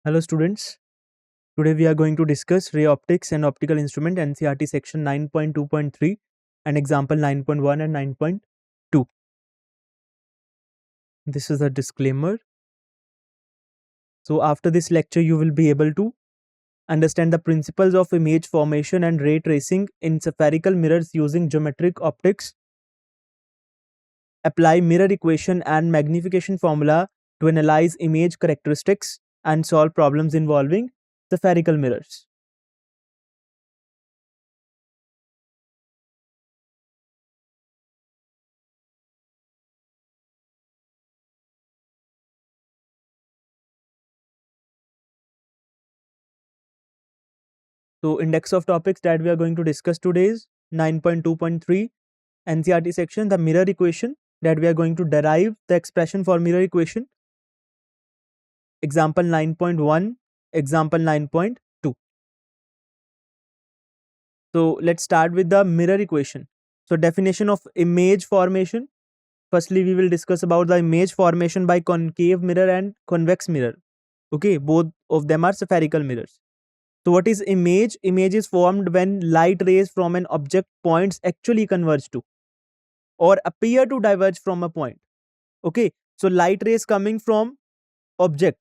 Hello students, today we are going to discuss ray optics and optical instrument NCERT section 9.2.3 and example 9.1 and 9.2. This is a disclaimer. So after this lecture you will be able to understand the principles of image formation and ray tracing in spherical mirrors using geometric optics, apply mirror equation and magnification formula to analyze image characteristics and solve problems involving spherical mirrors. So index of topics that we are going to discuss today is 9.2.3 NCERT section, the mirror equation, that we are going to derive the expression for mirror equation. Example 9.1, example 9.2. So let's start with the mirror equation. So definition of image formation. Firstly, we will discuss about the image formation by concave mirror and convex mirror. Okay, both of them are spherical mirrors. So what is image? Image is formed when light rays from an object points actually converge to or appear to diverge from a point. Okay, so light rays coming from object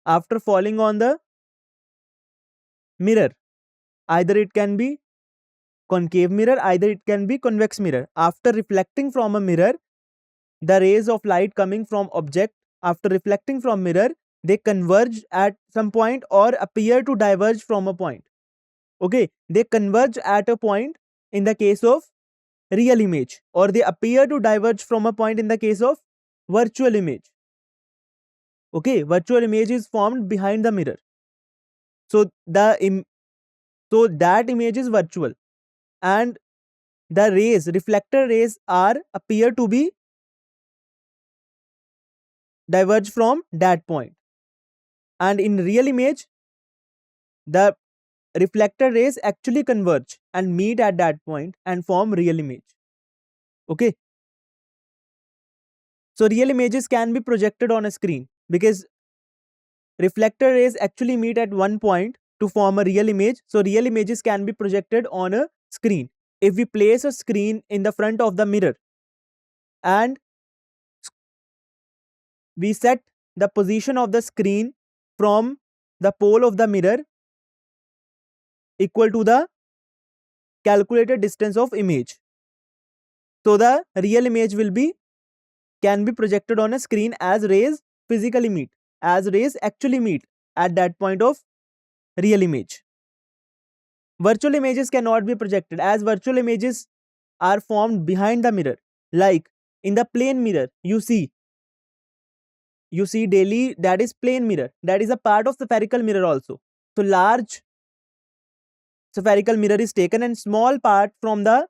after falling on the mirror, either it can be concave mirror, either it can be convex mirror. After reflecting from a mirror, the rays of light coming from object after reflecting from mirror, they converge at some point or appear to diverge from a point. Okay, they converge at a point in the case of real image, or they appear to diverge from a point in the case of virtual image. Okay, virtual image is formed behind the mirror. So so that image is virtual, and the rays, reflected rays, are appear to be diverge from that point. And in real image, the reflected rays actually converge and meet at that point and form real image. Okay. So real images can be projected on a screen because reflected rays actually meet at one point to form a real image. So real images can be projected on a screen. If we place a screen in the front of the mirror and we set the position of the screen from the pole of the mirror equal to the calculated distance of image, so the real image can be projected on a screen as rays physically meet, as rays actually meet at that point of real image. Virtual images cannot be projected as virtual images are formed behind the mirror. Like in the plane mirror, you see daily, that is plane mirror, that is a part of spherical mirror also. So large spherical mirror is taken and small part from that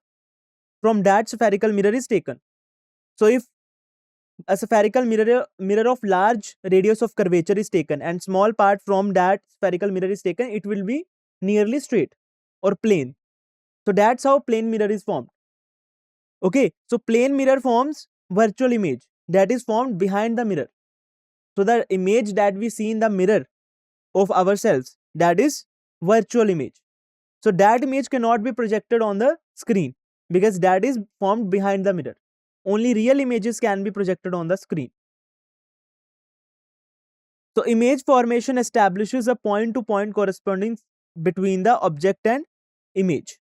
spherical mirror is taken. So if a spherical mirror of large radius of curvature is taken and small part from that spherical mirror is taken, it will be nearly straight or plane. So that's how plane mirror is formed. Okay, so plane mirror forms virtual image that is formed behind the mirror. So the image that we see in the mirror of ourselves, that is virtual image. So that image cannot be projected on the screen because that is formed behind the mirror. Only real images can be projected on the screen. So image formation establishes a point-to-point correspondence between the object and image.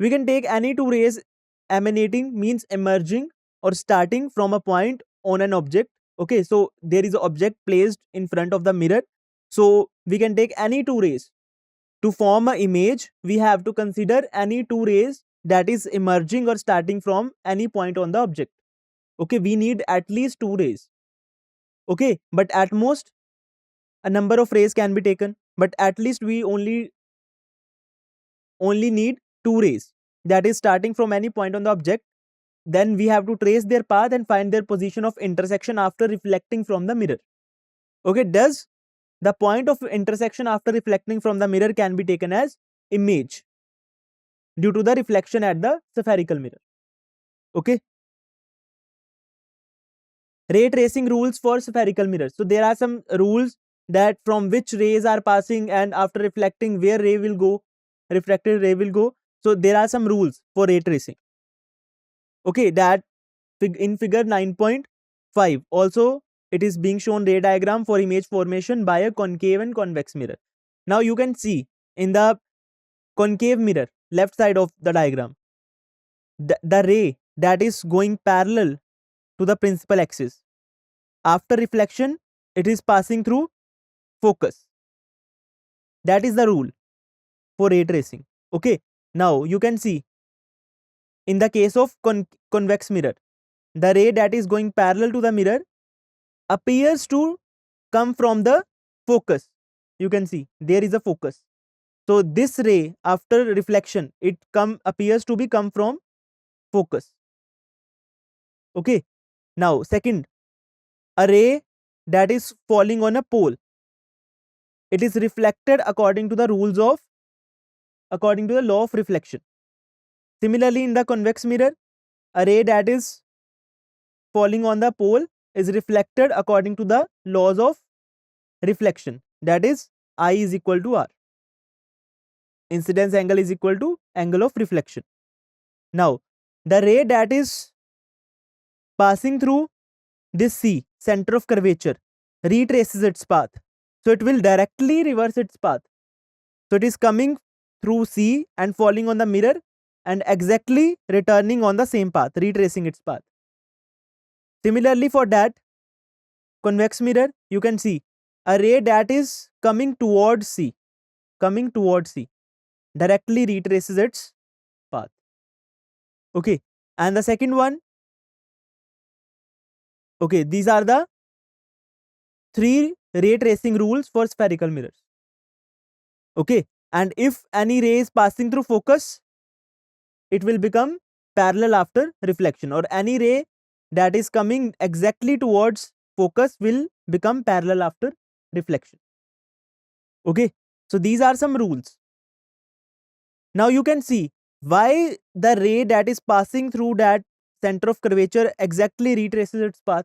We can take any two rays emanating, means emerging or starting from a point on an object. Okay, so there is an object placed in front of the mirror. So we can take any two rays. To form an image, we have to consider any two rays that is emerging or starting from any point on the object. Okay, we need at least two rays. Okay, but at most a number of rays can be taken, but at least we only need two rays that is starting from any point on the object. Then we have to trace their path and find their position of intersection after reflecting from the mirror. Okay, does the point of intersection after reflecting from the mirror can be taken as image due to the reflection at the spherical mirror. Okay. Ray tracing rules for spherical mirrors. So there are some rules that from which rays are passing, and after reflecting where ray will go, refracted ray will go. So there are some rules for ray tracing. Okay, that in figure 9.5 also it is being shown ray diagram for image formation by a concave and convex mirror. Now you can see in the concave mirror left side of the diagram, the ray that is going parallel to the principal axis, after reflection it is passing through focus. That is the rule for ray tracing. Okay, now you can see in the case of convex mirror, the ray that is going parallel to the mirror appears to come from the focus. You can see there is a focus. So this ray after reflection, it appears to be come from focus. Okay, now second, a ray that is falling on a pole, it is reflected according to the law of reflection. Similarly, in the convex mirror, a ray that is falling on the pole is reflected according to the laws of reflection, that is I is equal to R. Incidence angle is equal to angle of reflection. Now, the ray that is passing through this C, center of curvature, retraces its path. So it will directly reverse its path. So it is coming through C and falling on the mirror and exactly returning on the same path, retracing its path. Similarly, for that convex mirror, you can see a ray that is coming towards C, directly retraces its path. Okay, and the second one, okay, these are the 3 ray tracing rules for spherical mirrors. Okay, and if any ray is passing through focus, it will become parallel after reflection, or any ray that is coming exactly towards focus will become parallel after reflection. Okay, so these are some rules. Now you can see why the ray that is passing through that center of curvature exactly retraces its path.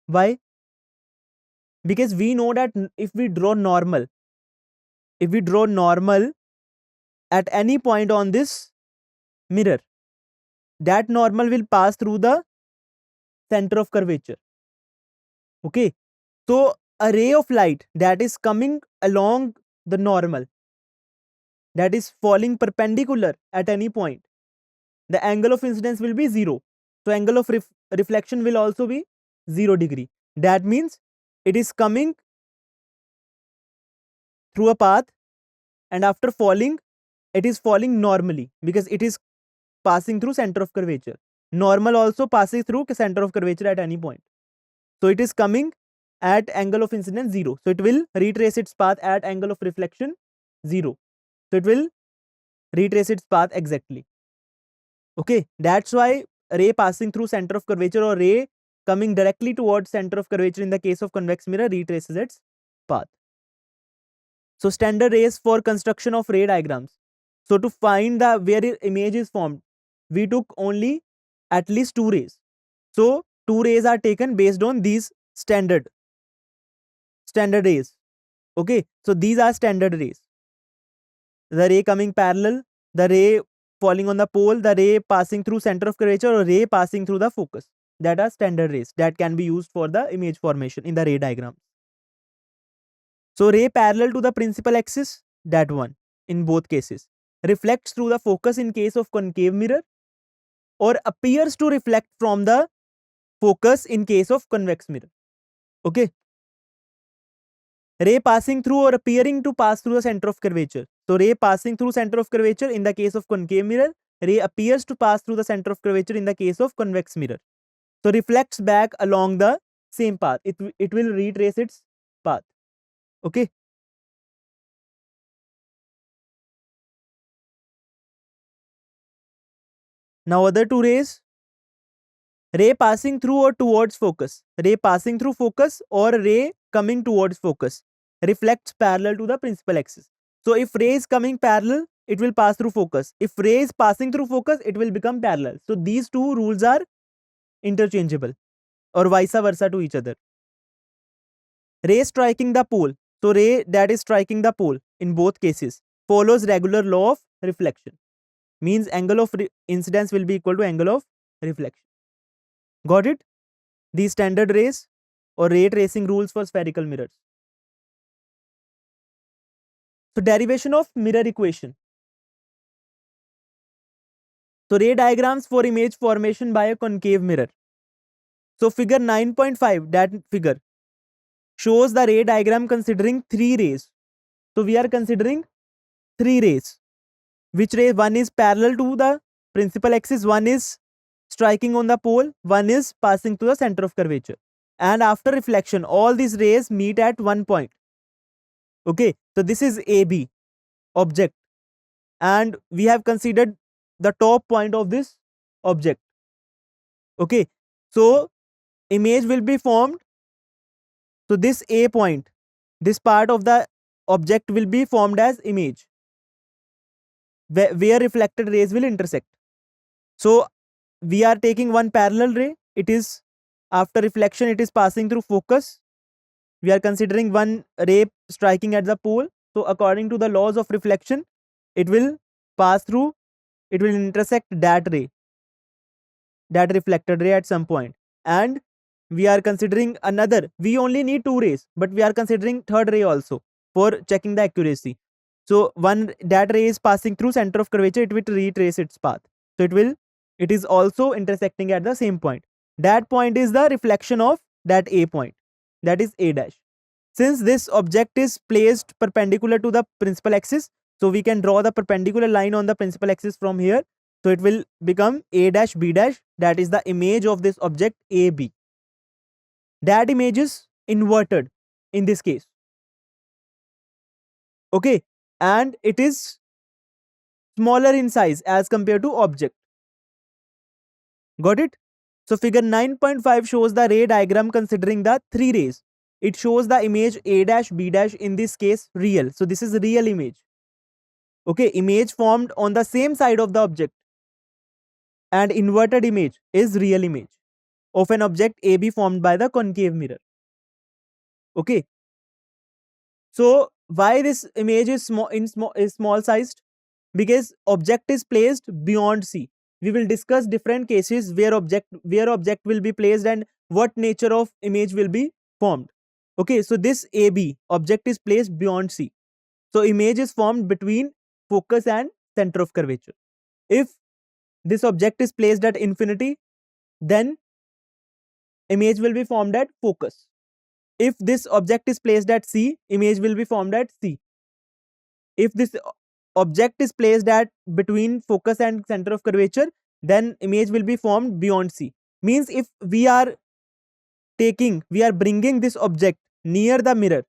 Why? Because we know that if we draw normal at any point on this mirror, that normal will pass through the center of curvature. Okay, so a ray of light that is coming along the normal, that is falling perpendicular at any point, the angle of incidence will be 0. So angle of reflection will also be 0 degree. That means it is coming through a path, and after falling, it is falling normally because it is passing through center of curvature. Normal also passes through center of curvature at any point. So it is coming at angle of incidence 0. So it will retrace its path at angle of reflection 0. So it will retrace its path exactly. Okay, that's why ray passing through center of curvature or ray coming directly towards center of curvature in the case of convex mirror retraces its path. So standard rays for construction of ray diagrams. So to find the where image is formed, we took only at least 2 rays. So 2 rays are taken based on these standard rays. Okay, so these are standard rays. The ray coming parallel, the ray falling on the pole, the ray passing through center of curvature, or ray passing through the focus. That are standard rays that can be used for the image formation in the ray diagram. So ray parallel to the principal axis, that one in both cases, reflects through the focus in case of concave mirror, or appears to reflect from the focus in case of convex mirror. Okay, ray passing through or appearing to pass through the center of curvature. So ray passing through center of curvature in the case of concave mirror, ray appears to pass through the center of curvature in the case of convex mirror. So reflects back along the same path. It will retrace its path. Okay, now other 2 rays, ray passing through or towards focus, ray passing through focus or ray coming towards focus, reflects parallel to the principal axis. So if ray is coming parallel, it will pass through focus. If ray is passing through focus, it will become parallel. So these 2 rules are interchangeable. or vice versa to each other. Ray striking the pole, so ray that is striking the pole in both cases follows regular law of reflection, means angle of incidence will be equal to angle of reflection. Got it? These standard rays or ray tracing rules for spherical mirrors. So derivation of mirror equation. So ray diagrams for image formation by a concave mirror. So figure 9.5, that figure shows the ray diagram considering 3 rays. So we are considering 3 rays. Which ray? One is parallel to the principal axis, one is striking on the pole, one is passing to the center of curvature. And after reflection, all these rays meet at one point. Okay, so this is AB object, and we have considered the top point of this object. Okay, so image will be formed. So this A point, this part of the object will be formed as image where reflected rays will intersect. So we are taking one parallel ray, it is after reflection it is passing through focus. We are considering one ray striking at the pole. So according to the laws of reflection, it will pass through, it will intersect that ray, that reflected ray at some point. And we are considering another, we only need 2 rays, but we are considering third ray also for checking the accuracy. So one that ray is passing through center of curvature, it will retrace its path. So it is also intersecting at the same point. That point is the reflection of that A point, that is A dash. Since this object is placed perpendicular to the principal axis, so we can draw the perpendicular line on the principal axis from here. So it will become A dash B dash, that is the image of this object AB. That image is inverted in this case. Okay, and it is smaller in size as compared to object. Got it? So figure 9.5 shows the ray diagram considering the 3 rays. It shows the image A dash B dash, in this case real. So this is a real image. Okay, image formed on the same side of the object, and inverted image is real image of an object AB formed by the concave mirror. Okay, so why this image is small sized? Because object is placed beyond C. We will discuss different cases where object will be placed and what nature of image will be formed. Okay, so this AB object is placed beyond C. So image is formed between focus and center of curvature. If this object is placed at infinity, then image will be formed at focus. If this object is placed at C, image will be formed at C. If this object is placed at between focus and center of curvature, then image will be formed beyond C. Means if we are bringing this object near the mirror,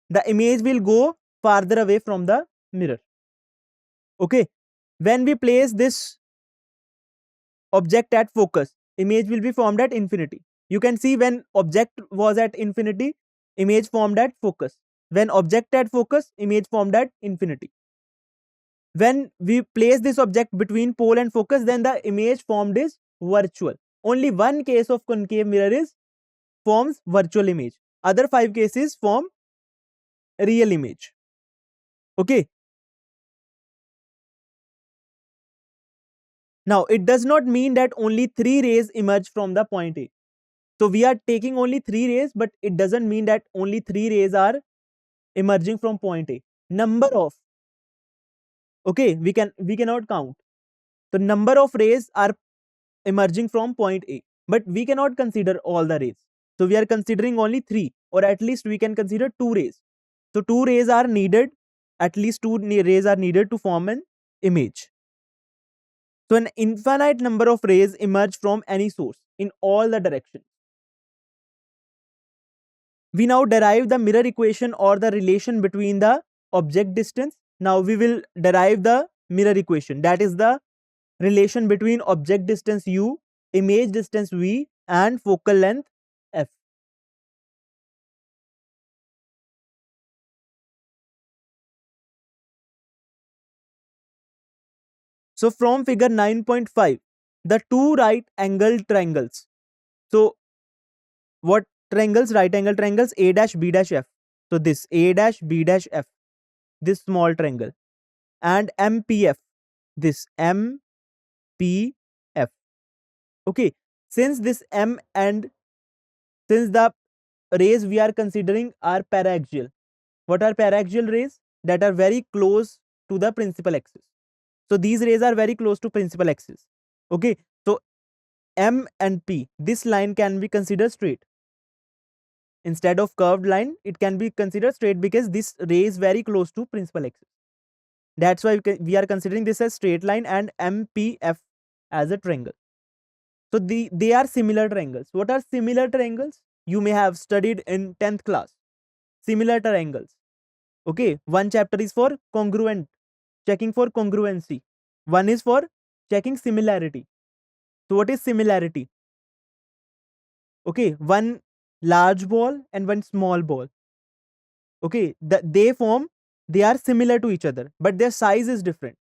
the image will go farther away from the mirror. Okay, when we place this object at focus, image will be formed at infinity. You can see when object was at infinity, image formed at focus. When object at focus, image formed at infinity. When we place this object between pole and focus, then the image formed is virtual. Only one case of concave mirror forms virtual image. Other 5 cases form real image. Okay. Now, it does not mean that only 3 rays emerge from the point A. So we are taking only 3 rays, but it doesn't mean that only 3 rays are emerging from point A. Number of, okay, we cannot count. The number of rays are emerging from point A, but we cannot consider all the rays. So we are considering only 3, or at least we can consider 2 rays. So 2 rays are needed, at least 2 rays are needed to form an image. So an infinite number of rays emerge from any source in all the directions. We now derive the mirror equation or the relation between the object distance. Now we will derive the mirror equation, that is the relation between object distance u, image distance v, and focal length f. So from figure 9.5, the two right angled triangles. So what triangles? Right angle triangles A dash B dash F. So this A dash B dash F, this small triangle, and MPF, this MPF. Okay, since this M and since the rays we are considering are paraxial. What are paraxial rays? That are very close to the principal axis. So these rays are very close to principal axis. Okay, so M and P, this line can be considered straight. Instead of curved line, it can be considered straight because this ray is very close to principal axis. That's why we are considering this as straight line and MPF as a triangle. So they are similar triangles. What are similar triangles? You may have studied in 10th class. Similar triangles. Okay, one chapter is for congruent, checking for congruency. One is for checking similarity. So what is similarity? Okay, one large ball and one small ball. Okay, they are similar to each other, but their size is different.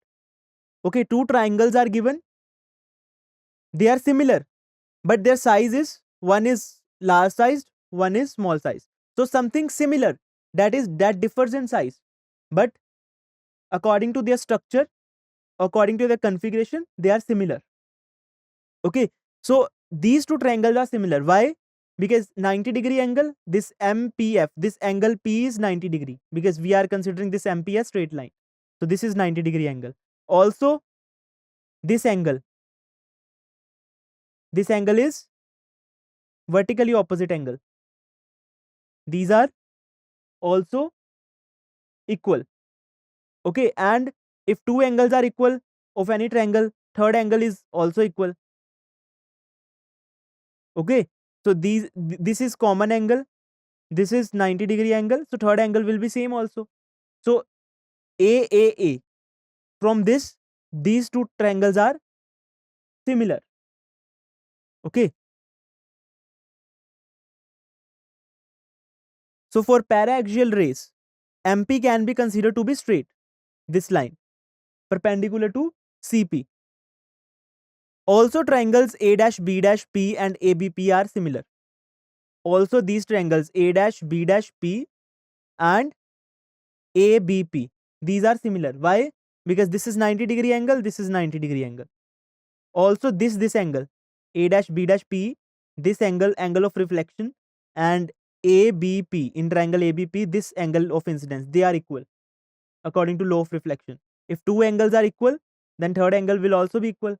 Okay, two triangles are given. They are similar, but their size is, one is large sized, one is small size. So something similar that differs in size, but according to their structure, according to their configuration, they are similar. Okay, so these two triangles are similar. Why? Because 90-degree angle, this MPF, this angle P is 90-degree, because we are considering this MP as straight line. So this is 90-degree angle. Also, this angle is vertically opposite angle. These are also equal. Okay, and if two angles are equal of any triangle, third angle is also equal. Okay, so this is common angle, this is 90-degree angle, so third angle will be same also. So AAA, from this, these two triangles are similar. Okay, so for paraxial rays, MP can be considered to be straight, this line perpendicular to CP. Also triangles A dash B dash P and ABP are similar. Also these triangles A dash B dash P and ABP, these are similar. Why? Because this is 90-degree angle, this is 90-degree angle. Also this angle A dash B dash P, this angle of reflection, and ABP, in triangle ABP, this angle of incidence, they are equal according to law of reflection. If two angles are equal, then third angle will also be equal.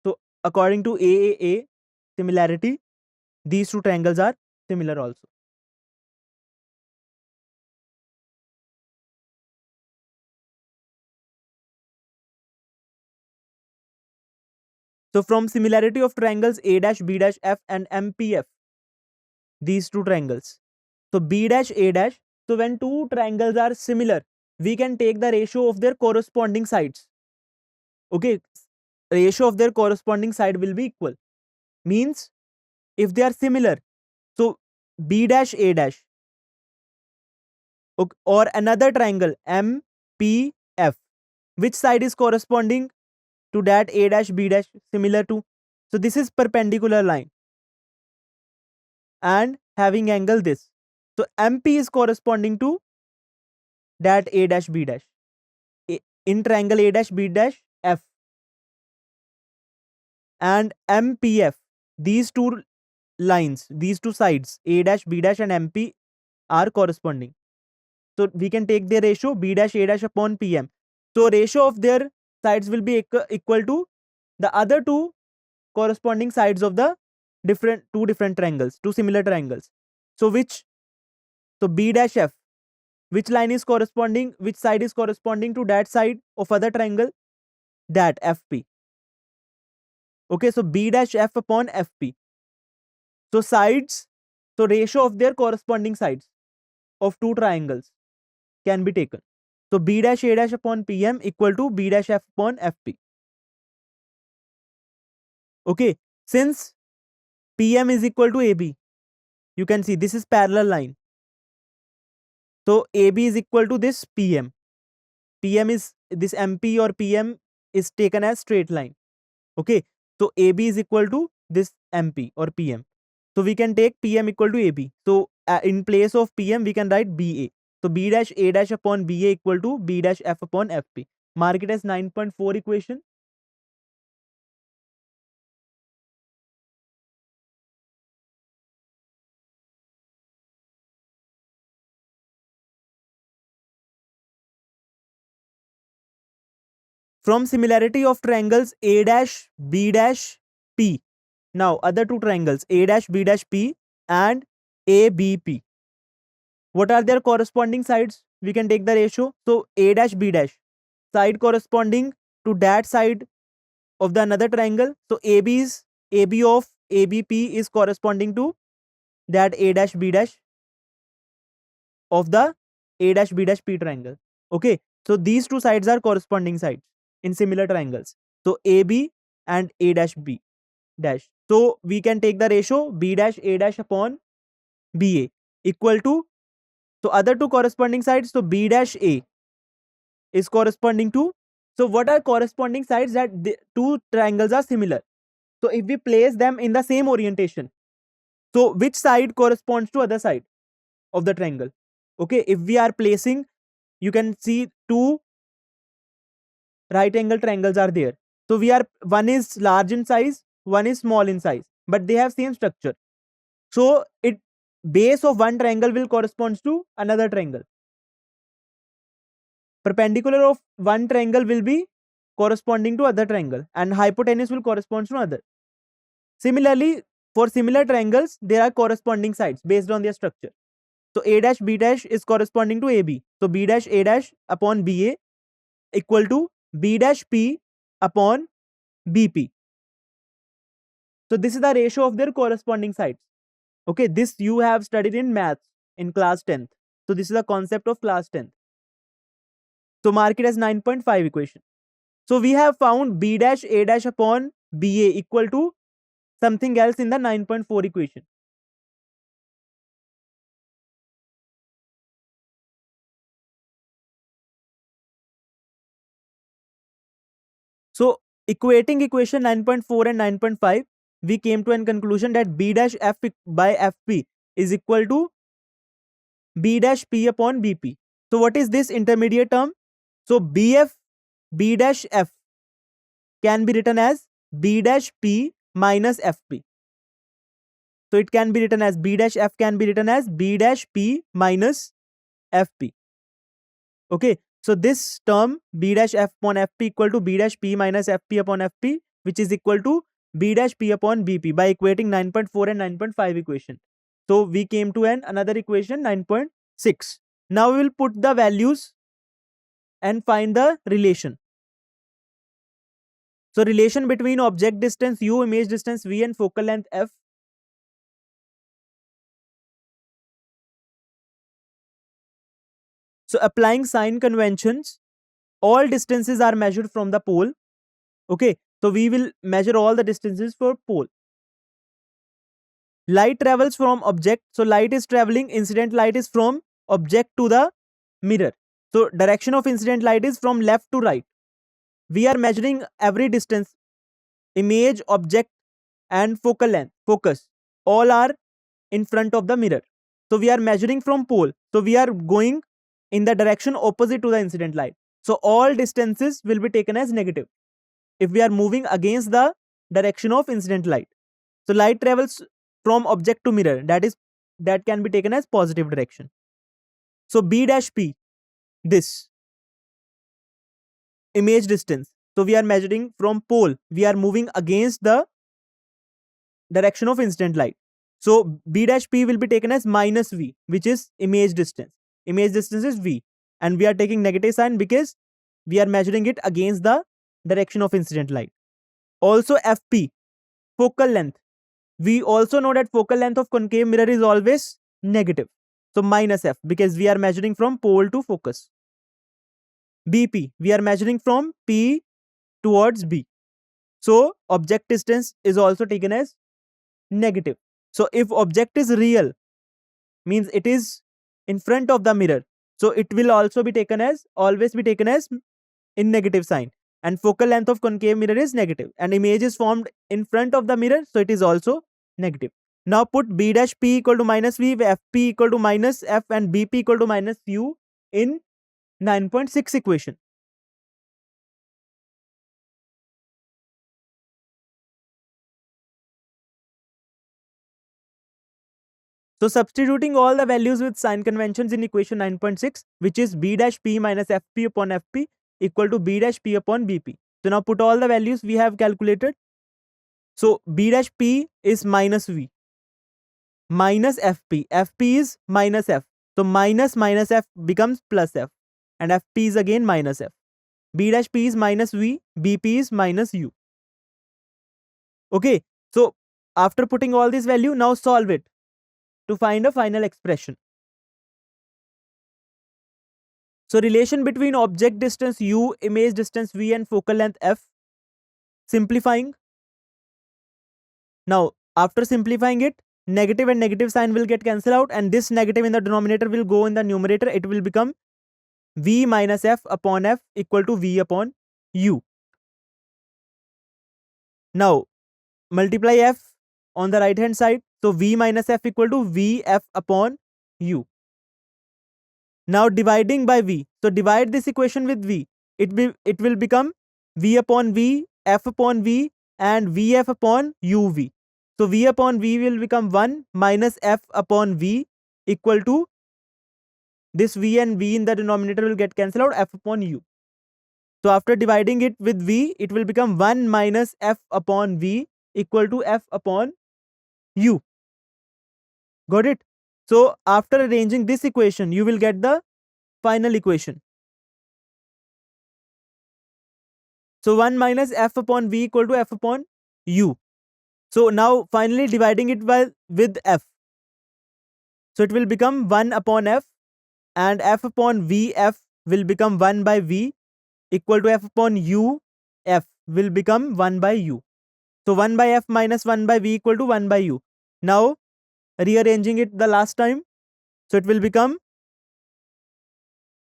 So according to AAA similarity, these two triangles are similar also. So from similarity of triangles A dash B dash F and MPF, these two triangles. So B dash A dash. So when two triangles are similar, we can take the ratio of their corresponding sides. Okay, ratio of their corresponding side will be equal. Means if they are similar, so B dash A dash, okay, or another triangle MPF, which side is corresponding to that A dash B dash similar to? So this is perpendicular line and having angle this. So MP is corresponding to that A dash B dash in triangle A dash B dash F, and MPF, these two lines, these two sides A dash B dash and MP are corresponding. So we can take their ratio B dash A dash upon PM. So ratio of their sides will be equal to the other two corresponding sides of the two different triangles, two similar triangles. So B dash F, which line is corresponding, which side is corresponding to that side of other triangle? That FP. Okay, so B dash F upon FP. So sides, so ratio of their corresponding sides of two triangles can be taken. So B dash A dash upon PM equal to B dash F upon FP. Okay, since PM is equal to AB, you can see this is parallel line. So AB is equal to this PM. PM is this MP or PM is taken as straight line. Okay, so AB is equal to this MP or PM. So we can take PM equal to AB. So in place of PM, we can write BA. So B dash A dash upon BA equal to B dash F upon FP. Mark it as 9.4 equation. From similarity of triangles A dash B dash P. Now other two triangles A dash B dash P and ABP. What are their corresponding sides? We can take the ratio. So A dash B dash, side corresponding to that side of the another triangle. So AB of ABP is corresponding to that A dash B dash of the A dash B dash P triangle. Okay, so these two sides are corresponding sides in similar triangles. So AB and A dash B dash. So we can take the ratio B dash A dash upon BA equal to, so other two corresponding sides, so B dash A is corresponding to, so what are corresponding sides that the two triangles are similar? So if we place them in the same orientation, so which side corresponds to other side of the triangle? Okay, if we are placing, you can see two right angle triangles are there. So we are, one is large in size, one is small in size, but they have same structure. So it base of one triangle will correspond to another triangle. Perpendicular of one triangle will be corresponding to other triangle and hypotenuse will correspond to other. Similarly, for similar triangles, there are corresponding sides based on their structure. So A dash B dash is corresponding to AB. So B dash A dash upon BA equal to B dash P upon BP. So this is the ratio of their corresponding sides. Okay, this you have studied in maths in class 10th. So this is the concept of class 10th. So mark it as 9.5 equation. So we have found B dash A dash upon BA equal to something else in the 9.4 equation. So equating equation 9.4 and 9.5, we came to a conclusion that B dash F by FP is equal to B dash P upon BP. So what is this intermediate term? So BF B dash F can be written as B dash P minus FP. So it can be written as B dash F can be written as B dash P minus FP. Okay, so this term B dash F upon FP equal to B dash P minus FP upon FP, which is equal to B dash P upon BP by equating 9.4 and 9.5 equation. So we came to another equation 9.6. Now we will put the values and find the relation. So relation between object distance U, image distance V and focal length F. So applying sign conventions, all distances are measured from the pole. Okay, so we will measure all the distances for pole. Light travels from object. So light is traveling, incident light is from object to the mirror. So direction of incident light is from left to right. We are measuring every distance, image, object and focal length, focus, all are in front of the mirror. So we are measuring from pole. So we are going in the direction opposite to the incident light. So all distances will be taken as negative if we are moving against the direction of incident light. So light travels from object to mirror, that can be taken as positive direction. So B dash P, this image distance. So we are measuring from pole, we are moving against the direction of incident light. So B dash P will be taken as minus V, which is image distance. Image distance is V and we are taking negative sign because we are measuring it against the direction of incident light. Also FP, focal length. We also know that focal length of concave mirror is always negative. So minus F because we are measuring from pole to focus. BP, we are measuring from P towards B. So object distance is also taken as negative. So if object is real, means it is in front of the mirror, so it will also be taken as, always be taken as in negative sign. And focal length of concave mirror is negative and image is formed in front of the mirror, so it is also negative. Now put B dash P equal to minus V, FP equal to minus F, and BP equal to minus U in 9.6 equation. So substituting all the values with sign conventions in equation 9.6, which is B dash P minus FP upon FP equal to B dash P upon BP. So now put all the values we have calculated. So B dash P is minus V minus FP. FP is minus F. So minus minus F becomes plus F, and FP is again minus F. B dash P is minus V, BP is minus U. Okay, so after putting all this value, now solve it to find a final expression. So relation between object distance U, image distance V, and focal length F. Simplifying. Now after simplifying it, negative and negative sign will get cancelled out, and this negative in the denominator will go in the numerator. It will become V minus F upon F equal to V upon U. Now multiply F on the right hand side. So V minus F equal to Vf upon U. Now dividing by V. So divide this equation with V. It will become V upon V, F upon V, and Vf upon UV. So V upon V will become 1 minus F upon V equal to this V, and V in the denominator will get cancelled out, F upon U. So after dividing it with V, it will become 1 minus F upon V equal to F upon U. Got it? So after arranging this equation, you will get the final equation. So 1 minus F upon V equal to F upon U. So now finally dividing it with F. So it will become 1 upon F, and F upon Vf will become 1 by V equal to F upon U. F will become 1 by U. So 1 by F minus 1 by V equal to 1 by U. Now rearranging it the last time. So it will become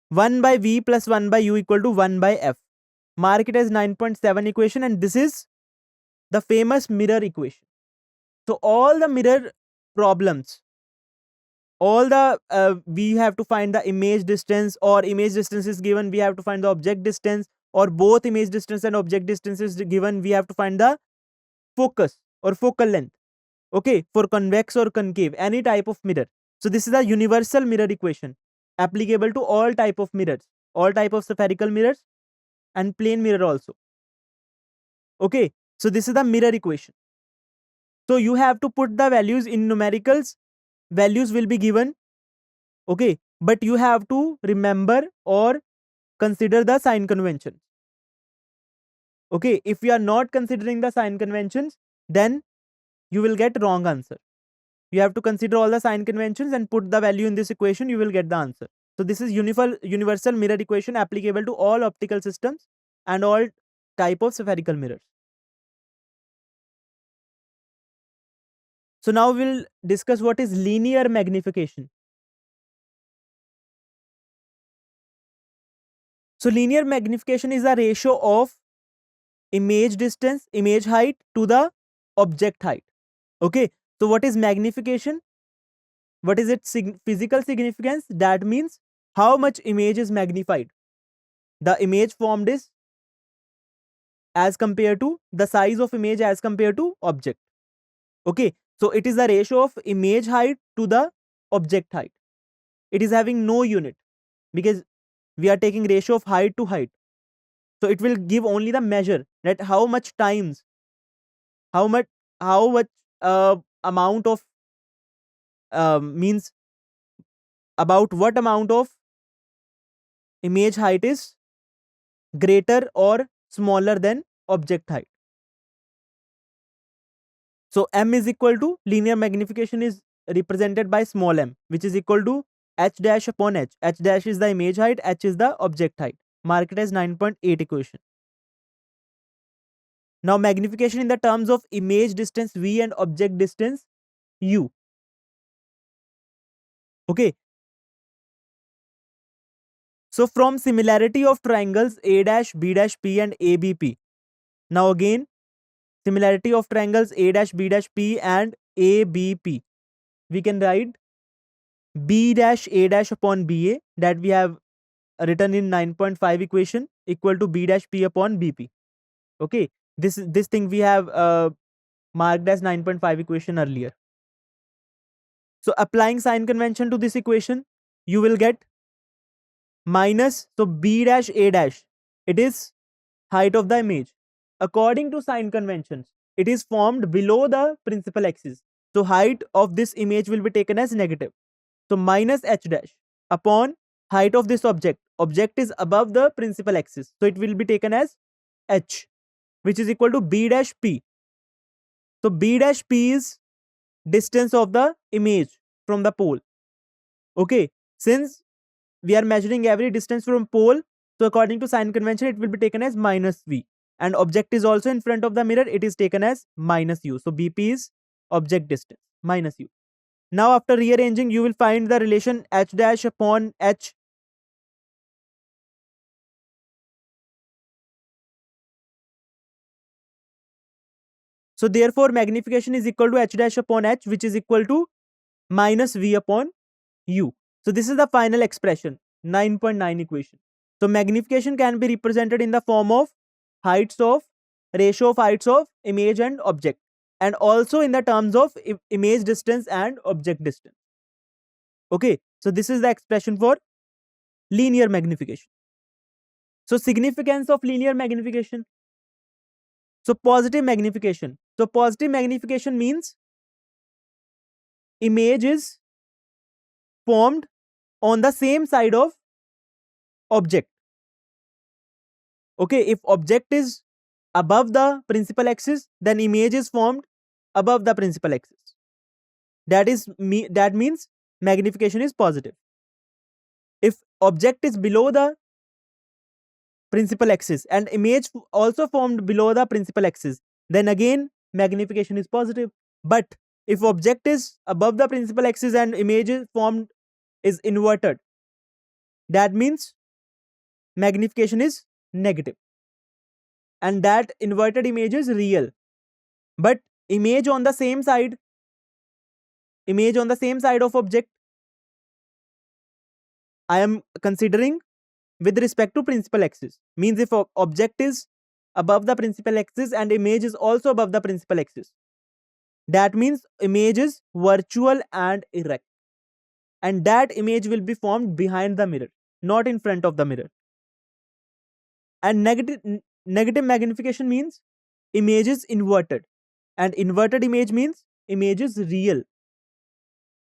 1 by V plus 1 by U equal to 1 by F. Mark it as 9.7 equation, and this is the famous mirror equation. So all the mirror problems, all the we have to find the image distance, or image distance is given, we have to find the object distance, or both image distance and object distance is given, we have to find the focus or focal length. Okay, for convex or concave, any type of mirror. So this is a universal mirror equation applicable to all type of mirrors, all type of spherical mirrors and plane mirror also. Okay, so this is the mirror equation. So you have to put the values in numericals, values will be given. Okay, but you have to remember or consider the sign conventions. Okay, if you are not considering the sign conventions, then you will get wrong answer. You have to consider all the sign conventions and put the value in this equation, you will get the answer. So this is universal mirror equation applicable to all optical systems and all type of spherical mirrors. So now we'll discuss what is linear magnification. So linear magnification is a ratio of image distance, image height to the object height. Okay, so what is magnification? What is its physical significance? That means how much image is magnified. The image formed is as compared to the size of image as compared to object. Okay, so it is the ratio of image height to the object height. It is having no unit because we are taking ratio of height to height. So it will give only the measure that how much times, how much amount of means about what amount of image height is greater or smaller than object height. So m is equal to, linear magnification is represented by small m, which is equal to h dash upon h. H dash is the image height, h is the object height. Mark it as 9.8 equation. Now magnification in the terms of image distance v and object distance u. Okay. So from similarity of triangles A dash, B dash, P and ABP. Now again, similarity of triangles A dash, B dash, P and ABP. We can write B dash A dash upon BA, that we have written in 9.5 equation, equal to B dash P upon BP. Okay, this thing we have marked as 9.5 equation earlier. So applying sign convention to this equation, you will get minus, so B dash A dash, it is height of the image. According to sign conventions, it is formed below the principal axis. So height of this image will be taken as negative. So minus H dash upon height of this object. Object is above the principal axis. So it will be taken as H, which is equal to B dash P. So B dash P is distance of the image from the pole. Okay, since we are measuring every distance from pole, so according to sign convention, it will be taken as minus V. And object is also in front of the mirror, it is taken as minus U. So BP is object distance, minus U. Now after rearranging, you will find the relation H dash upon H. So therefore magnification is equal to H dash upon H, which is equal to minus V upon U. So this is the final expression, 9.9 equation. So magnification can be represented in the form of ratio of heights of image and object, and also in the terms of image distance and object distance. Okay, so this is the expression for linear magnification. So significance of linear magnification. So positive magnification. So positive magnification means image is formed on the same side of object. Okay, if object is above the principal axis, then image is formed above the principal axis. That means magnification is positive. If object is below the principal axis and image also formed below the principal axis, then again magnification is positive. But if object is above the principal axis and image is formed is inverted, that means magnification is negative, and that inverted image is real. But image on the same side of object, I am considering with respect to principal axis. Means if object is above the principal axis and image is also above the principal axis, that means image is virtual and erect, and that image will be formed behind the mirror, not in front of the mirror. And negative magnification means image is inverted, and inverted image means image is real.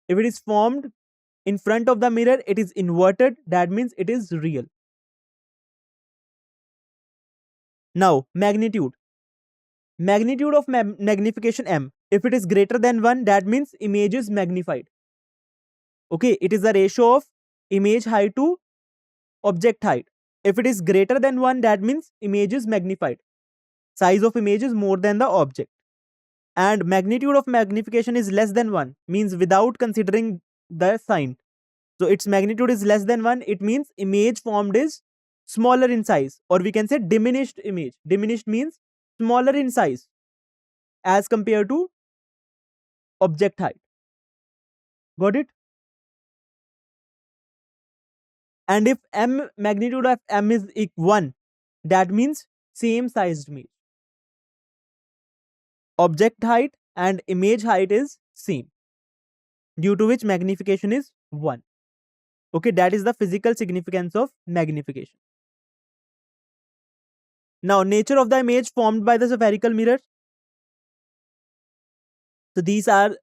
If it is formed in front of the mirror, it is inverted, that means it is real. Now magnitude of magnification M. If it is greater than 1, that means image is magnified. Okay, it is the ratio of image height to object height. If it is greater than 1, that means image is magnified. Size of image is more than the object. And magnitude of magnification is less than 1, means without considering the sign. So its magnitude is less than 1, it means image formed is smaller in size, or we can say diminished image. Diminished means smaller in size as compared to object height. Got it? And if magnitude of M is 1, that means same sized image. Object height and image height is same, due to which magnification is 1. Okay, that is the physical significance of magnification. Now, nature of the image formed by the spherical mirror. So these are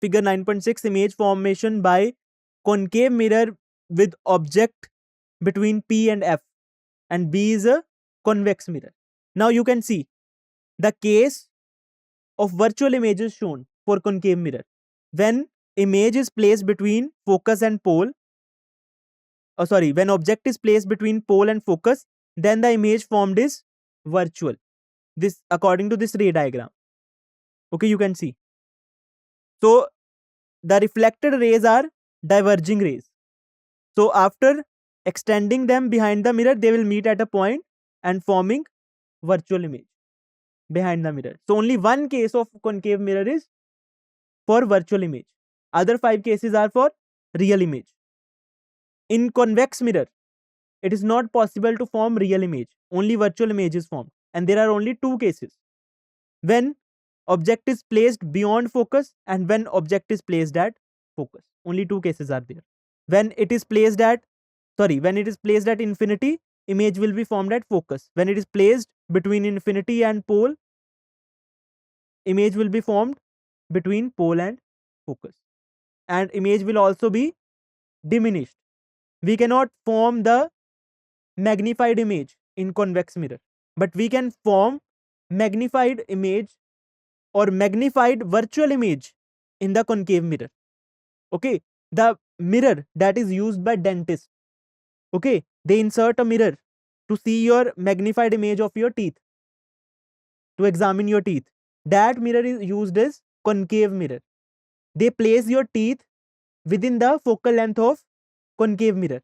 figure 9.6, image formation by concave mirror with object between P and F, and B is a convex mirror. Now you can see the case of virtual images shown for concave mirror. When image is placed between focus and pole, when object is placed between pole and focus, then the image formed is virtual. This according to this ray diagram. Okay, you can see. So the reflected rays are diverging rays. So after extending them behind the mirror, they will meet at a point and forming virtual image behind the mirror. So only one case of concave mirror is for virtual image. Other 5 cases are for real image. In convex mirror, it is not possible to form real image. Only virtual image is formed. And there are only 2 cases. When object is placed beyond focus and when object is placed at focus. Only 2 cases are there. When it is placed at infinity, image will be formed at focus. When it is placed between infinity and pole, image will be formed between pole and focus. And image will also be diminished. We cannot form the magnified image in convex mirror, but we can form magnified image or magnified virtual image in the concave mirror. Okay, the mirror that is used by dentists, okay, they insert a mirror to see your magnified image of your teeth, to examine your teeth. That mirror is used as concave mirror. They place your teeth within the focal length of concave mirror.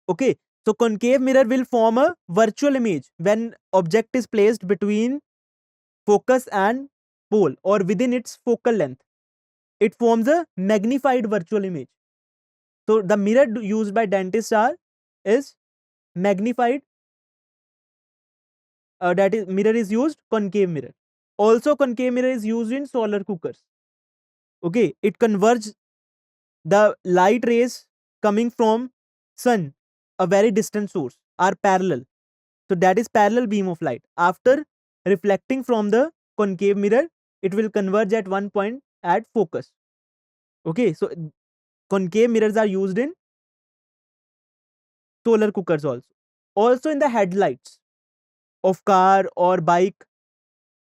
Okay, so concave mirror will form a virtual image when object is placed between focus and pole or within its focal length. It forms a magnified virtual image. So the mirror used by dentists is magnified. That is, mirror is used concave mirror. Also, concave mirror is used in solar cookers. Okay, it converges the light rays coming from sun, a very distant source, are parallel. So that is parallel beam of light. After reflecting from the concave mirror, it will converge at one point at focus. Okay, so concave mirrors are used in solar cookers also. Also in the headlights of car or bike.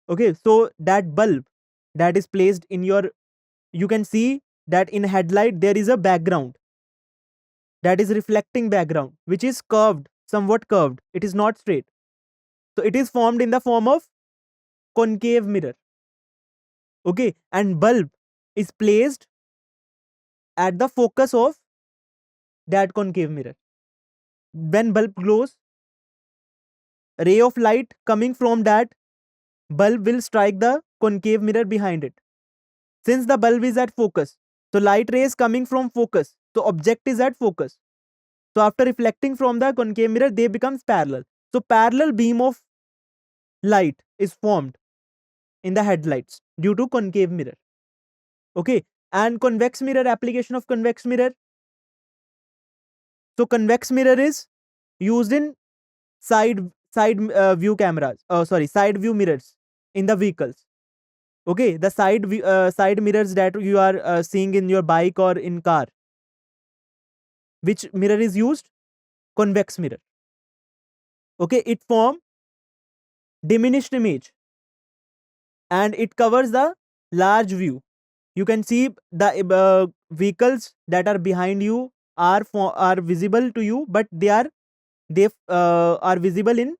Okay, so that bulb that is placed in your, you can see that in headlight there is a background, that is reflecting background, which is curved, somewhat curved. It is not straight. So it is formed in the form of concave mirror. Okay, and bulb is placed at the focus of that concave mirror. When bulb glows, ray of light coming from that bulb will strike the concave mirror behind it. Since the bulb is at focus, so light rays coming from focus, so object is at focus. So after reflecting from the concave mirror, they becomes parallel. So parallel beam of light is formed in the headlights due to concave mirror. Okay, and convex mirror, application of convex mirror. So convex mirror is used in side view cameras. Side view mirrors in the vehicles. Okay, the side mirrors that you are seeing in your bike or in car. Which mirror is used? Convex mirror. Okay, it form diminished image and it covers the large view. You can see the vehicles that are behind you are visible to you, but they are visible in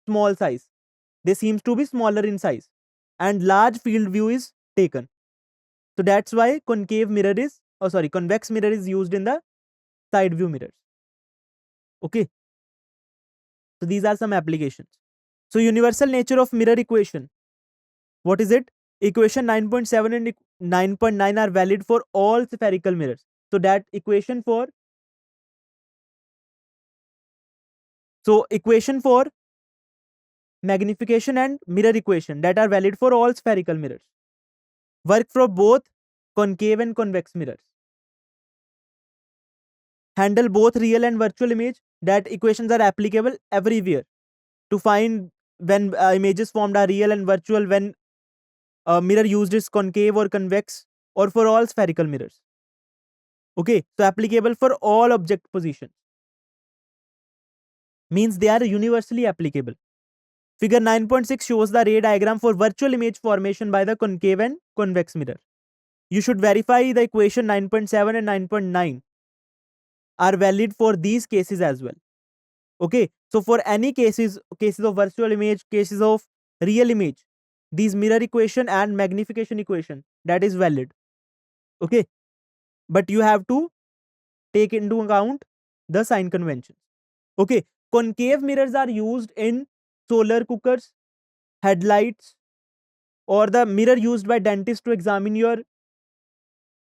small size. They seems to be smaller in size, and large field view is taken. So that's why convex mirror is used in the side view mirrors. Okay, so these are some applications. So universal nature of mirror equation, what is it? Equation 9.7 and 9.9 are valid for all spherical mirrors. So that equation for magnification and mirror equation that are valid for all spherical mirrors work for both concave and convex mirrors. Handle both real and virtual image. That equations are applicable everywhere to find when images formed are real and virtual, when a mirror used is concave or convex, or for all spherical mirrors. Okay, so applicable for all object positions. Means they are universally applicable. Figure 9.6 shows the ray diagram for virtual image formation by the concave and convex mirror. You should verify the equation 9.7 and 9.9 are valid for these cases as well. Okay, so for any cases of virtual image, cases of real image, these mirror equation and magnification equation, that is valid. Okay, but you have to take into account the sign conventions. Okay, concave mirrors are used in solar cookers, headlights, or the mirror used by dentists to examine your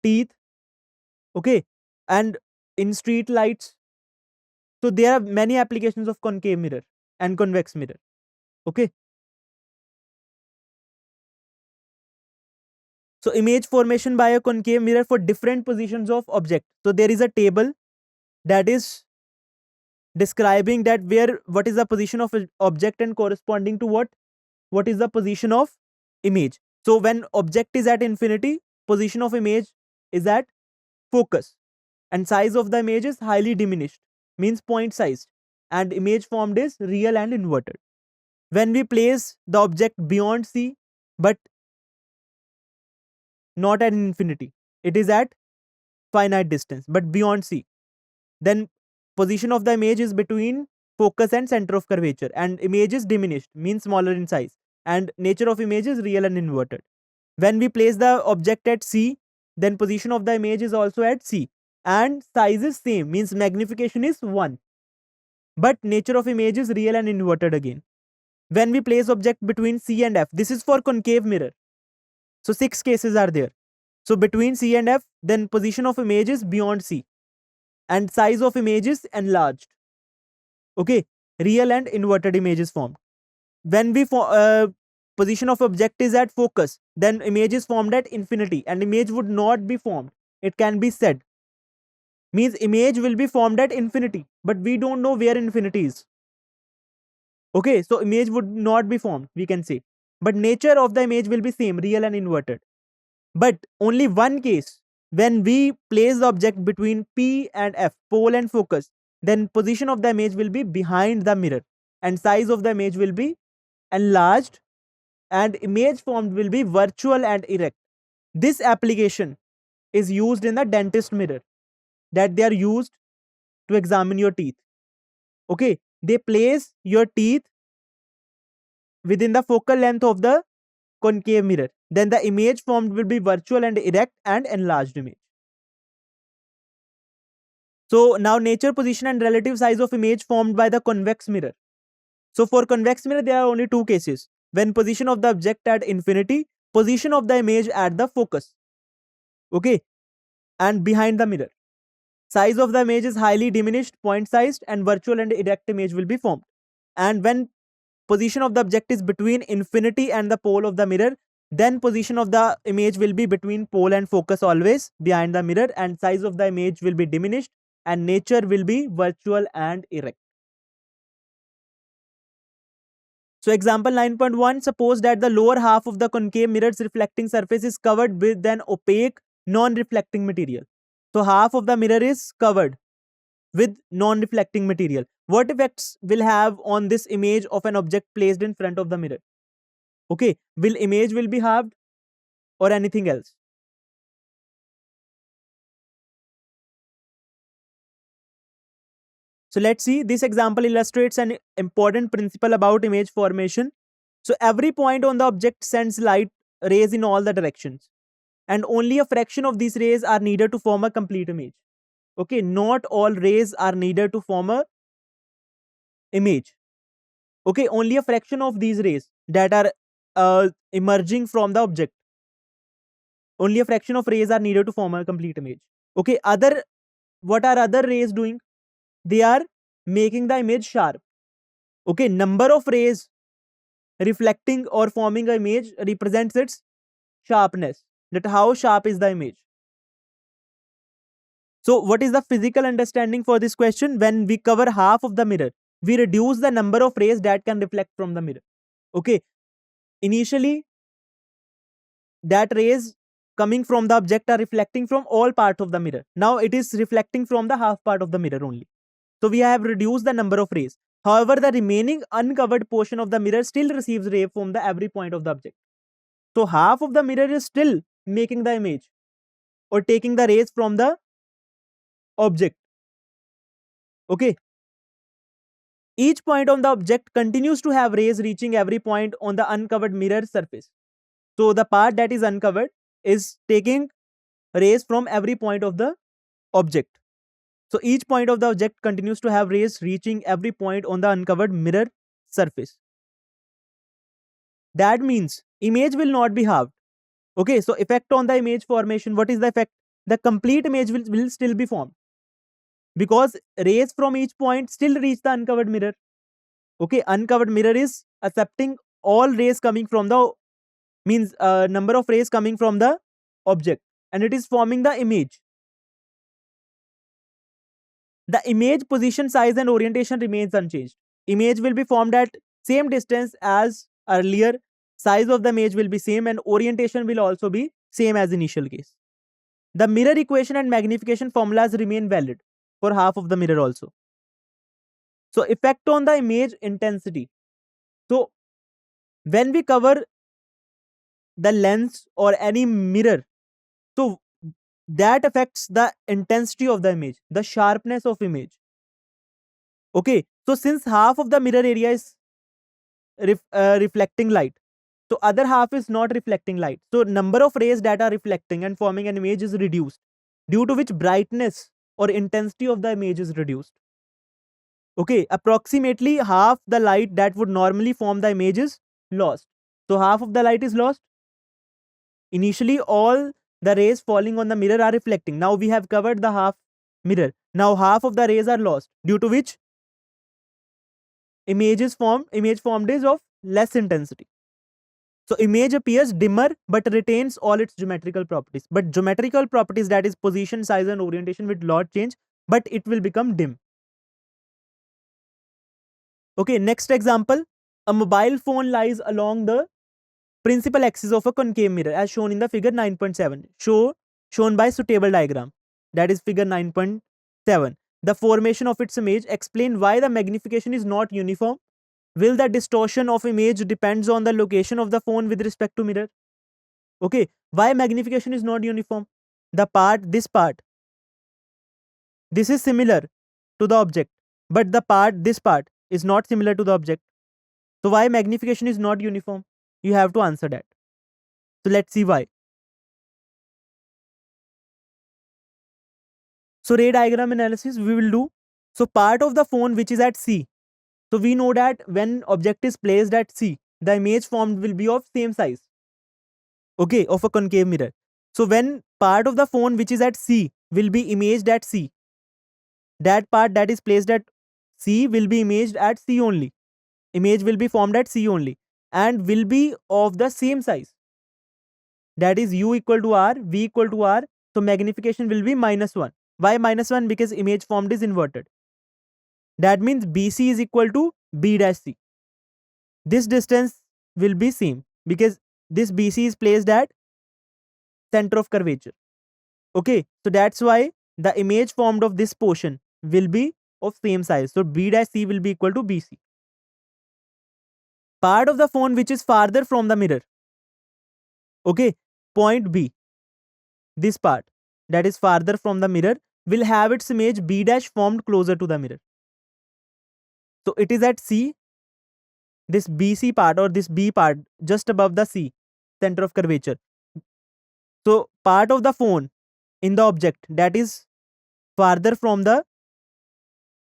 teeth, okay, and in street lights. So there are many applications of concave mirror and convex mirror, okay. So image formation by a concave mirror for different positions of object. So there is a table that is describing that where what is the position of a object and corresponding to what is the position of image. So when object is at infinity, position of image is at focus, and size of the image is highly diminished, means point sized, and image formed is real and inverted. When we place the object beyond C but not at infinity, it is at finite distance but beyond C, then position of the image is between focus and center of curvature, and image is diminished, means smaller in size, and nature of image is real and inverted. When we place the object at C, then position of the image is also at C, and size is same, means magnification is 1, but nature of image is real and inverted again. When we place object between C and F, this is for concave mirror, so 6 cases are there. So between C and F, then position of image is beyond C, and size of image is enlarged, okay. Real and inverted image is formed. When we position of object is at focus, then image is formed at infinity, and image would not be formed, it can be said, means image will be formed at infinity, but we don't know where infinity is, okay. So image would not be formed, we can say, but nature of the image will be same, real and inverted. But only one case, when we place the object between P and F, pole and focus, then position of the image will be behind the mirror, and size of the image will be enlarged, and image formed will be virtual and erect. This application is used in the dentist mirror, that they are used to examine your teeth, okay. They place your teeth within the focal length of the concave mirror, then the image formed will be virtual and erect and enlarged image. So now nature, position and relative size of image formed by the convex mirror. So for convex mirror, there are only 2 cases: when position of the object at infinity, position of the image at the focus, okay, and behind the mirror. Size of the image is highly diminished, point sized, and virtual and erect image will be formed. And when position of the object is between infinity and the pole of the mirror, then position of the image will be between pole and focus, always behind the mirror, and size of the image will be diminished, and nature will be virtual and erect. So example 9.1, suppose that the lower half of the concave mirror's reflecting surface is covered with an opaque non-reflecting material. So half of the mirror is covered with non-reflecting material. What effects will have on this image of an object placed in front of the mirror? Okay, will image will be halved or anything else? So let's see, this example illustrates an important principle about image formation. So every point on the object sends light rays in all the directions, and only a fraction of these rays are needed to form a complete image. Okay, not all rays are needed to form a image. Okay, only a fraction of these rays that are emerging from the object, only a fraction of rays are needed to form a complete image. Okay, what are other rays doing? They are making the image sharp. Okay, number of rays reflecting or forming an image represents its sharpness, that how sharp is the image. So what is the physical understanding for this question? When we cover half of the mirror, we reduce the number of rays that can reflect from the mirror. Okay, initially that rays coming from the object are reflecting from all parts of the mirror. Now it is reflecting from the half part of the mirror only. So we have reduced the number of rays. However, the remaining uncovered portion of the mirror still receives ray from the every point of the object. So half of the mirror is still making the image or taking the rays from the object. Okay. Each point on the object continues to have rays reaching every point on the uncovered mirror surface. So the part that is uncovered is taking rays from every point of the object. So each point of the object continues to have rays reaching every point on the uncovered mirror surface. That means image will not be halved. Okay, so effect on the image formation. What is the effect? the complete image will still be formed, because rays from each point still reach the uncovered mirror. Okay, uncovered mirror is accepting all rays coming from the, means number of rays coming from the object, and it is forming the image. The image position, size and orientation remains unchanged. Image will be formed at same distance as earlier, size of the image will be same, and orientation will also be same as initial case. The mirror equation and magnification formulas remain valid for half of the mirror also. So effect on the image intensity. So when we cover the lens or any mirror, so that affects the intensity of the image, the sharpness of image. Okay, so since half of the mirror area is reflecting light, so other half is not reflecting light, so number of rays that are reflecting and forming an image is reduced, due to which brightness or intensity of the image is reduced. Okay, approximately half the light that would normally form the image is lost. So half of the light is lost. Initially all the rays falling on the mirror are reflecting. Now we have covered the half mirror. Now half of the rays are lost, due to which image formed is of less intensity. So image appears dimmer but retains all its geometrical properties. But geometrical properties, that is position, size and orientation, will not change, but it will become dim. Okay, next example. A mobile phone lies along the principal axis of a concave mirror as shown in the figure 9.7, shown by suitable diagram, that is figure 9.7. The formation of its image. Explain why the magnification is not uniform. Will the distortion of image depends on the location of the phone with respect to mirror? Okay, why magnification is not uniform? The part, this is similar to the object, but this part is not similar to the object. So why magnification is not uniform? You have to answer that. So let's see why. So ray diagram analysis we will do. So part of the phone which is at C. So we know that when object is placed at C, the image formed will be of same size. Okay, of a concave mirror. So when part of the phone which is at C will be imaged at C, that part that is placed at C will be imaged at C only. Image will be formed at C only and will be of the same size. That is U equal to R, V equal to R. So magnification will be -1. Why -1? Because image formed is inverted. That means BC is equal to B dash C. This distance will be same because this BC is placed at center of curvature. Okay, so that's why the image formed of this portion will be of same size. So B dash C will be equal to BC. Part of the phone which is farther from the mirror. Okay, point B. This part that is farther from the mirror will have its image B dash formed closer to the mirror. So it is at C, this BC part or this B part just above the C, center of curvature. So part of the phone in the object that is farther from the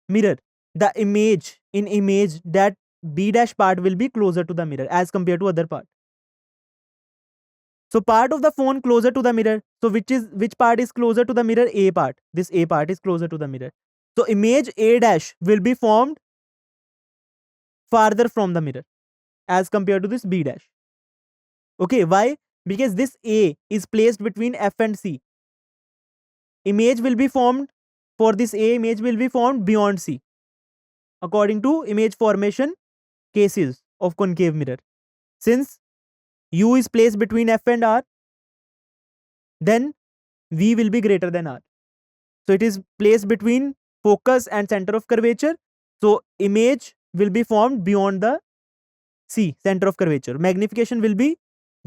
mirror, the image that B dash part will be closer to the mirror as compared to other part. So part of the phone closer to the mirror. So which part is closer to the mirror? A part. This A part is closer to the mirror. So image A dash will be formed farther from the mirror as compared to this B dash. Okay, why? Because this A is placed between F and C. Image will be formed for this A, image will be formed beyond C according to image formation cases of concave mirror. Since U is placed between F and R, then V will be greater than R. So it is placed between focus and center of curvature. So image will be formed beyond the C, center of curvature. Magnification will be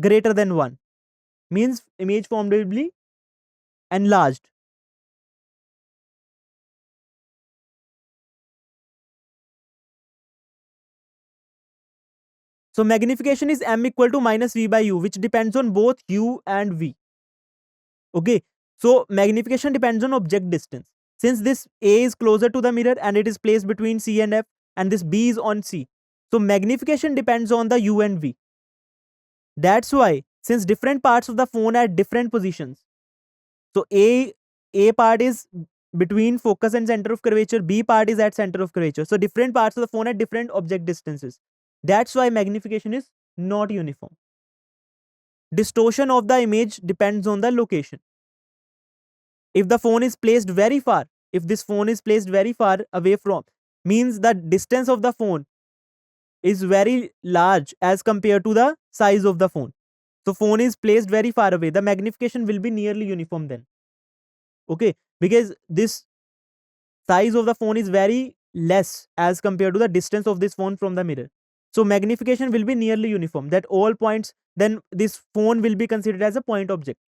greater than 1. Means image formed will be enlarged. So magnification is M equal to minus V by U, which depends on both U and V. Okay. So magnification depends on object distance. Since this A is closer to the mirror and it is placed between C and F, and this B is on C. So magnification depends on the U and V. That's why, since different parts of the phone are at different positions, So A part is between focus and center of curvature, B part is at center of curvature. So different parts of the phone at different object distances. That's why magnification is not uniform. Distortion of the image depends on the location. If the phone is placed very far, if this phone is placed very far away from, means the distance of the phone is very large as compared to the size of the phone. So phone is placed very far away, the magnification will be nearly uniform then. Okay, because this size of the phone is very less as compared to the distance of this phone from the mirror. So magnification will be nearly uniform, that all points, then this phone will be considered as a point object.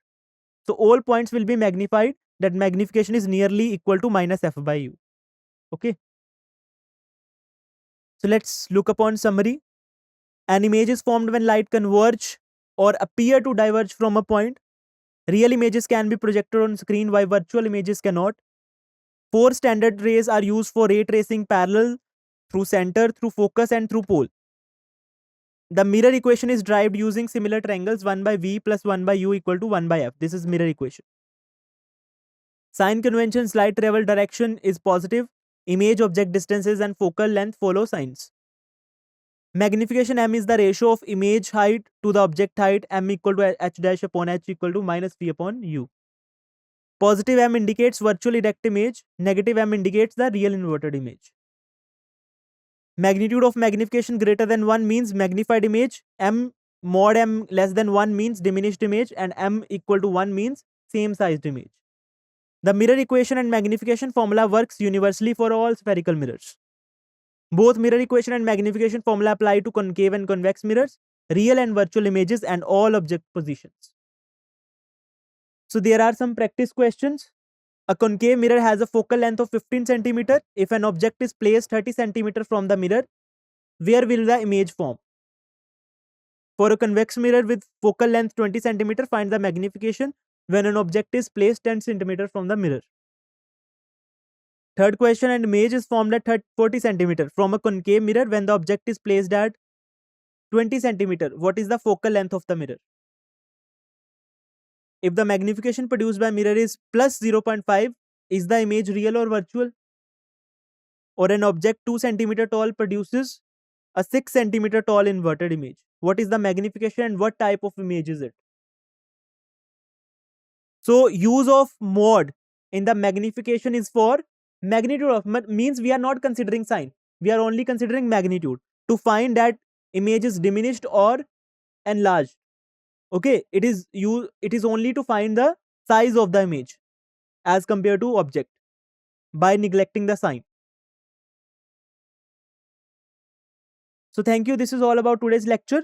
So all points will be magnified, that magnification is nearly equal to minus f by u. Okay. So let's look upon summary. An image is formed when light converge or appear to diverge from a point. Real images can be projected on screen while virtual images cannot. 4 standard rays are used for ray tracing: parallel, through center, through focus, and through pole. The mirror equation is derived using similar triangles: 1 by v plus 1 by u equal to 1 by f. This is mirror equation. Sign conventions: light travel direction is positive. Image object distances and focal length follow signs. Magnification m is the ratio of image height to the object height. M equal to h dash upon h equal to minus v upon u. Positive m indicates virtual erect image. Negative m indicates the real inverted image. Magnitude of magnification greater than 1 means magnified image. M mod m less than 1 means diminished image. And m equal to 1 means same sized image. The mirror equation and magnification formula works universally for all spherical mirrors. Both mirror equation and magnification formula apply to concave and convex mirrors, real and virtual images, and all object positions. So there are some practice questions. A concave mirror has a focal length of 15 cm. If an object is placed 30 cm from the mirror, where will the image form? For a convex mirror with focal length 20 cm, find the magnification when an object is placed 10 cm from the mirror. Third question: an image is formed at 40 cm from a concave mirror when the object is placed at 20 cm. What is the focal length of the mirror? If the magnification produced by mirror is plus 0.5, is the image real or virtual? Or an object 2 cm tall produces a 6 cm tall inverted image. What is the magnification and what type of image is it? So use of mod in the magnification is for magnitude of, means we are not considering sign. We are only considering magnitude to find that image is diminished or enlarged. Okay, it is only to find the size of the image as compared to object by neglecting the sign. So thank you. This is all about today's lecture.